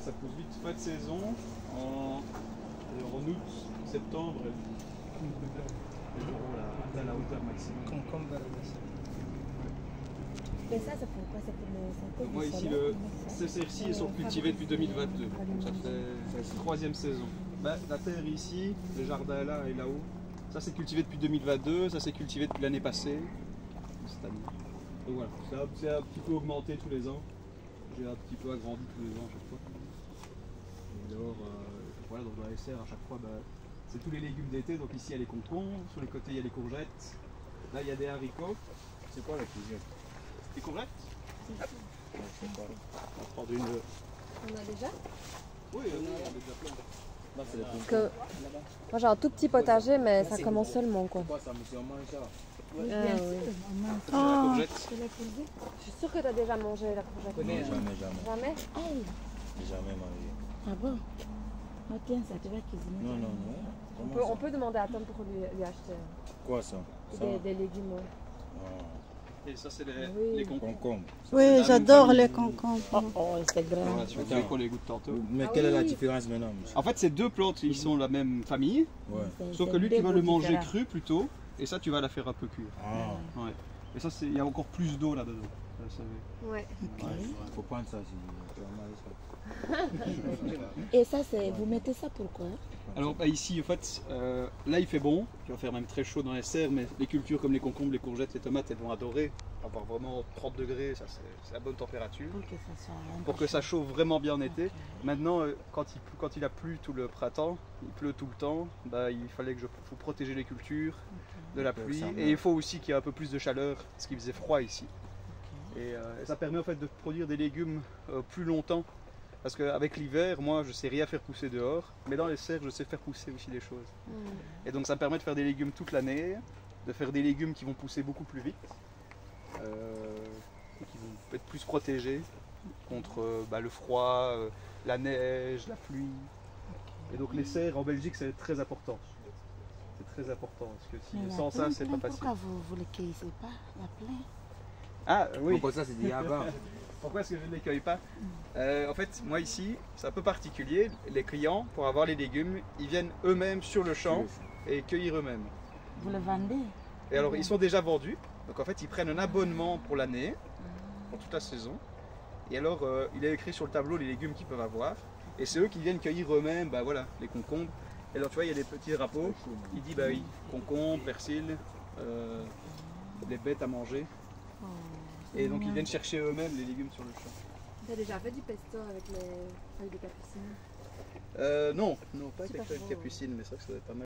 ça pousse vite fin de saison. En août, septembre, les euros atteint la hauteur maximum. Et ça, c'est pourquoi? C'est pour le santé Donc moi ici, ces serres-ci, elles sont cultivées depuis 2022. Donc ça fait la troisième saison. Ben, la terre ici, le jardin là et là-haut, ça c'est cultivé depuis 2022, ça c'est cultivé depuis l'année passée, cette année. Donc voilà, c'est un petit peu augmenté tous les ans. J'ai un petit peu agrandi tous les ans à chaque fois. Et alors, voilà, donc dans les serres à chaque fois, c'est tous les légumes d'été. Donc ici il y a les concombres, sur les côtés il y a les courgettes. Là il y a des haricots. C'est quoi la courgette? Les courgettes? C'est quoi? On va prendre une. On a déjà? Oui, on a déjà plein. Là, c'est les Parce que moi j'ai un tout petit potager, mais ça commence seulement quoi. C'est quoi ça, monsieur? On mange ça? Oui. C'est la courgette. Je suis sûre que tu as déjà mangé la courgette. Non, jamais, jamais. Jamais? Jamais mangé. Ah bon? Oh tiens, ça tu vas cuisiner. Non, non, non. On peut demander à Tom pour lui acheter Quoi ça? des légumes. Ouais. Et ça c'est Oui. les concombres. Concombre. Oui, j'adore les concombres. Oh, c'est grand. Voilà, si vous voulez qu'on les goûte tantôt. Mais quelle est la différence maintenant, monsieur? En fait, ces deux plantes, ils sont la même famille, Ouais. sauf que lui, tu vas le manger cru plutôt, et ça, tu vas la faire un peu cuire. Ah, Ouais. Et ça, il y a encore plus d'eau là-dedans. Vous savez. Ouais. il faut prendre ça si tu vas manger ça. Et ça, c'est vous mettez ça pourquoi? Alors ici, en fait, là il fait bon, il va faire même très chaud dans les serres, mais les cultures comme les concombres, les courgettes, les tomates, elles vont adorer avoir vraiment 30 degrés, ça c'est la bonne température. Pour que ça soit Pour que ça chauffe vraiment bien en été. Maintenant, quand il a plu tout le printemps, il pleut tout le temps, il fallait que faut protéger les cultures de la pluie. Et il faut aussi qu'il y ait un peu plus de chaleur, parce qu'il faisait froid ici. Et ça permet en fait de produire des légumes plus longtemps. Parce qu'avec l'hiver, moi je sais rien faire pousser dehors, mais dans les serres je sais faire pousser aussi des choses. Et donc ça me permet de faire des légumes toute l'année, de faire des légumes qui vont pousser beaucoup plus vite, et qui vont être plus protégés contre le froid, la neige, la pluie. Et donc les serres en Belgique c'est très important. C'est très important, parce que sans ça c'est pas facile. Pourquoi vous ne les cueillez pas? Il y a plein. Ah oui. Pourquoi ça c'est dit avant? Pourquoi est-ce que je ne les cueille pas? En fait, moi ici, c'est un peu particulier. Les clients, pour avoir les légumes, ils viennent eux-mêmes sur le champ et cueillir eux-mêmes. Vous les vendez? Et alors, ils sont déjà vendus. Donc en fait, ils prennent un abonnement pour l'année, pour toute la saison. Et alors, il est écrit sur le tableau les légumes qu'ils peuvent avoir. Et c'est eux qui viennent cueillir eux-mêmes, voilà, les concombres. Et alors, tu vois, il y a des petits drapeaux. Il dit, oui, concombres, persil, des bêtes à manger. Et donc ils viennent chercher eux-mêmes les légumes sur le champ. Tu as déjà fait du pesto avec les capucines? Non, pas avec les capucines, mais c'est vrai que ça doit être pas mal.